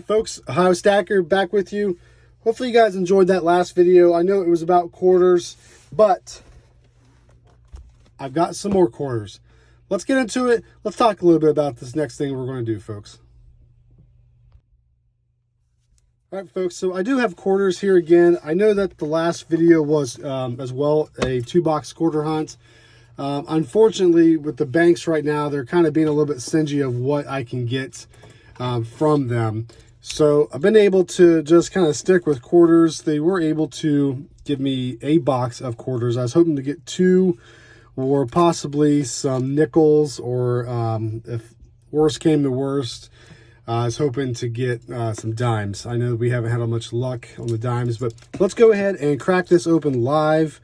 Alright folks, Ohio Stacker back with you. Hopefully you guys enjoyed that last video. I know it was about quarters, but I've got some more quarters. Let's get into it. Let's talk a little bit about this next thing we're going to do, folks. Alright folks, so I do have quarters here again. I know that the last video was as well a 2-box quarter hunt. Unfortunately, with the banks right now, they're kind of being a little bit stingy of what I can get from them. So I've been able to just kind of stick with quarters. They were able to give me a box of quarters. I was hoping to get 2 or possibly some nickels, or if worst came to worst, I was hoping to get some dimes. I know we haven't had much luck on the dimes, but let's go ahead and crack this open live.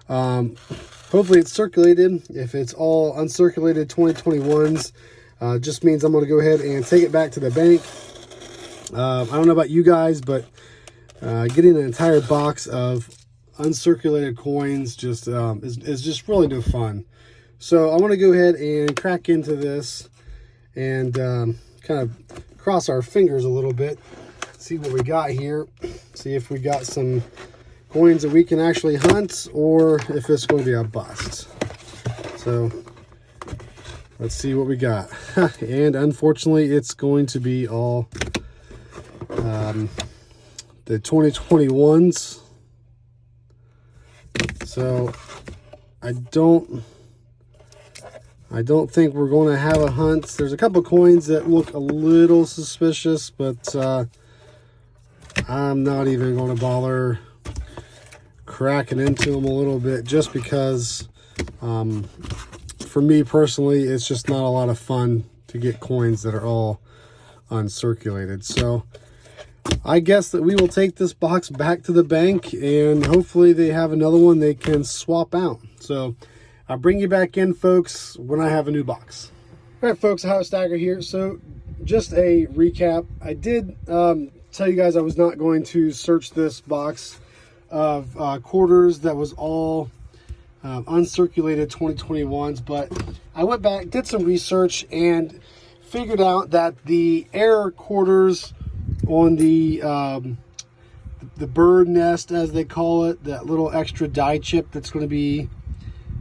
Hopefully it's circulated. If it's all uncirculated 2021s, just means I'm going to go ahead and take it back to the bank. I don't know about you guys, but getting an entire box of uncirculated coins just is just really no fun. So I want to go ahead and crack into this and kind of cross our fingers a little bit, see what we got here, see if we got some coins that we can actually hunt, or if it's going to be a bust. So let's see what we got. And unfortunately, it's going to be all the 2021s. So I don't think we're going to have a hunt. There's a couple coins that look a little suspicious, but I'm not even going to bother cracking into them a little bit, just because for me personally, it's just not a lot of fun to get coins that are all uncirculated. So I guess that we will take this box back to the bank, and hopefully they have another one they can swap out. So I'll bring you back in, folks, when I have a new box. All right, folks, Ohio Stacker here. So just a recap. I did tell you guys I was not going to search this box of quarters that was all uncirculated 2021s, but I went back, did some research, and figured out that the error quarters on the bird nest, as they call it, that little extra die chip that's going to be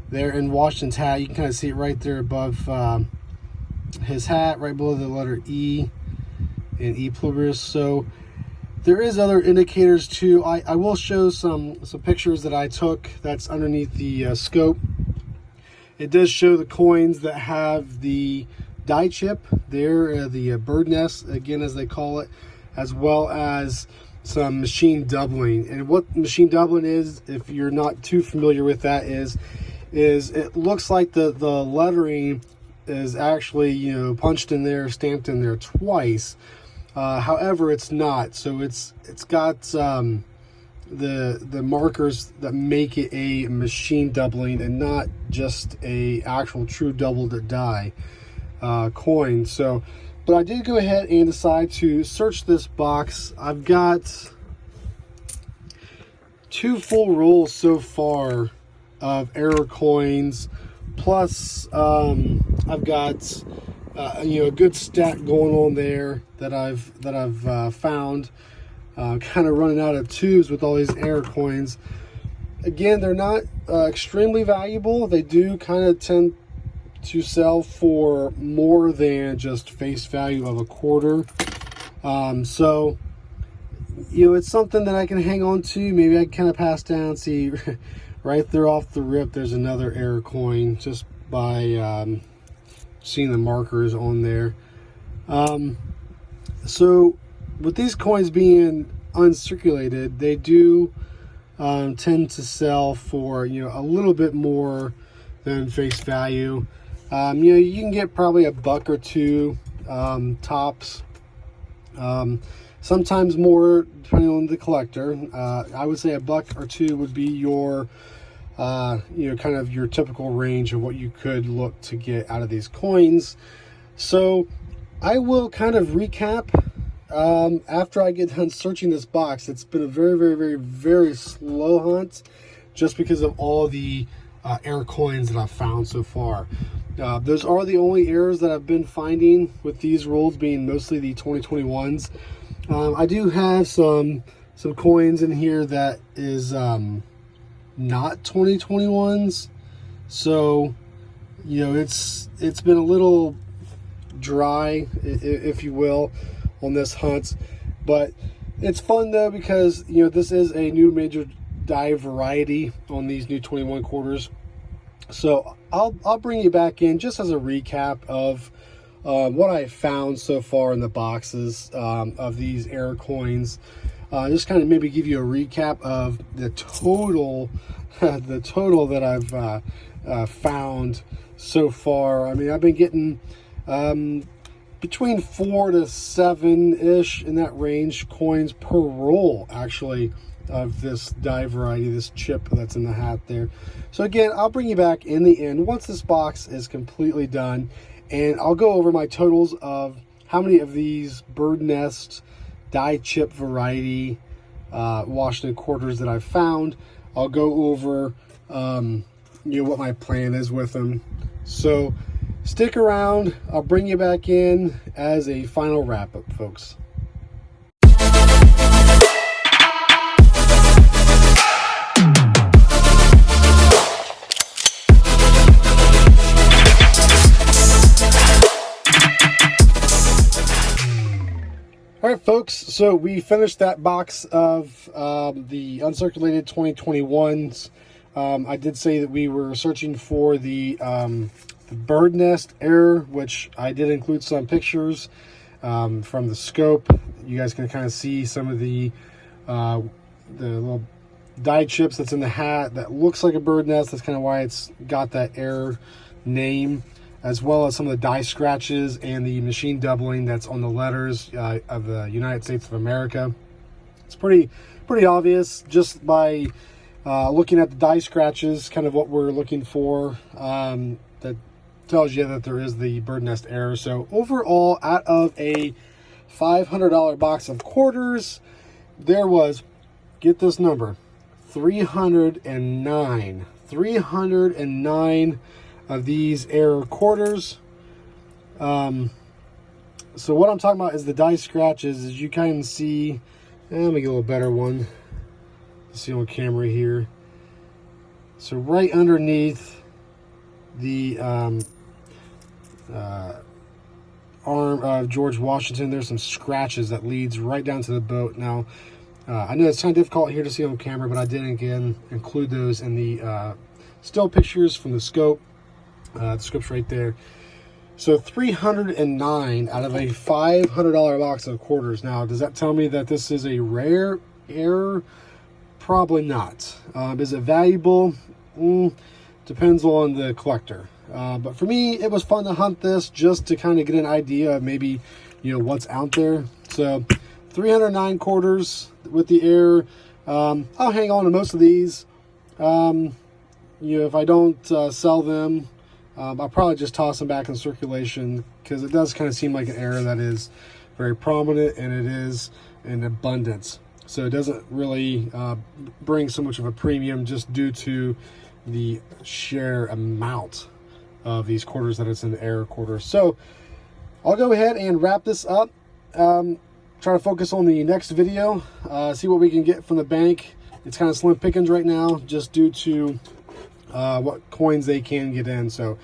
there in Washington's hat. You can kind of see it right there above his hat, right below the letter E and E pluribus. So there is other indicators too. I will show some pictures that I took that's underneath the scope. It does show the coins that have the die chip there, the bird nest, again, as they call it, as well as some machine doubling. And what machine doubling is, if you're not too familiar with that, is it looks like the lettering is actually, you know, punched in there, stamped in there twice. However, it's not. So it's got the markers that make it a machine doubling and not just a actual true doubled die coin. So, but I did go ahead and decide to search this box. I've got 2 full rolls so far of error coins, plus I've got you know, a good stack going on there that I've found. Kind of running out of tubes with all these error coins. Again, they're not extremely valuable. They do kind of tend to sell for more than just face value of a quarter. So, you know, it's something that I can hang on to. Maybe I can kind of pass down. See, right there off the rip, there's another error coin just by seeing the markers on there. So with these coins being uncirculated, they do tend to sell for, you know, a little bit more than face value. You know, you can get probably $1 or $2 tops. Sometimes more, depending on the collector. I would say $1 or $2 would be your you know, kind of your typical range of what you could look to get out of these coins. So I will kind of recap after I get done searching this box. It's been a very slow hunt, just because of all the error coins that I've found so far. Those are the only errors that I've been finding with these rolls, being mostly the 2021s. I do have some coins in here that is not 2021s, so you know it's been a little dry, if you will, on this hunt, but it's fun though because you know this is a new major die variety on these new 21 quarters. So I'll bring you back in just as a recap of what I found so far in the boxes of these error coins. Just kind of maybe give you a recap of the total that I've found so far. I mean, I've been getting between 4 to 7-ish in that range coins per roll, actually, of this die variety, this chip that's in the hat there. So again, I'll bring you back in the end once this box is completely done, and I'll go over my totals of how many of these bird nest die chip variety Washington quarters that I've found. I'll go over you know, what my plan is with them. So stick around. I'll bring you back in as a final wrap up, folks. All right, folks, so we finished that box of the uncirculated 2021s. I did say that we were searching for the bird nest error, which I did include some pictures from the scope. You guys can kind of see some of the little die chips that's in the hat that looks like a bird nest. That's kind of why it's got that error name, as well as some of the die scratches and the machine doubling that's on the letters of the United States of America. It's pretty obvious just by looking at the die scratches, kind of what we're looking for. That tells you that there is the bird nest error. So overall, out of a $500 box of quarters, there was, get this number, 309 of these error quarters. So what I'm talking about is the die scratches. As you kind of see, let me get a little better one. See on camera here. So right underneath the arm of George Washington, there's some scratches that leads right down to the boat. Now, I know it's kind of difficult here to see on camera, but I did again include those in the still pictures from the scope. The scope's right there. So 309 out of a $500 box of quarters. Now, does that tell me that this is a rare error? Probably not. Is it valuable? Depends on the collector. But for me, it was fun to hunt this just to kind of get an idea of maybe, you know, what's out there. So 309 quarters with the error. I'll hang on to most of these. You know, if I don't sell them, I'll probably just toss them back in circulation, because it does kind of seem like an error that is very prominent and it is in abundance. So it doesn't really bring so much of a premium just due to the sheer amount of these quarters that it's an error quarter. So I'll go ahead and wrap this up. Try to focus on the next video, see what we can get from the bank. It's kind of slim pickings right now just due to what coins they can get in. So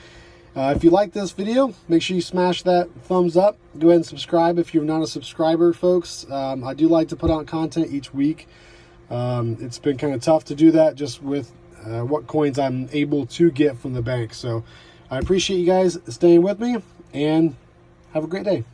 if you like this video, make sure you smash that thumbs up. Go ahead and subscribe if you're not a subscriber, folks. I do like to put out content each week. It's been kind of tough to do that just with what coins I'm able to get from the bank. So I appreciate you guys staying with me, and have a great day.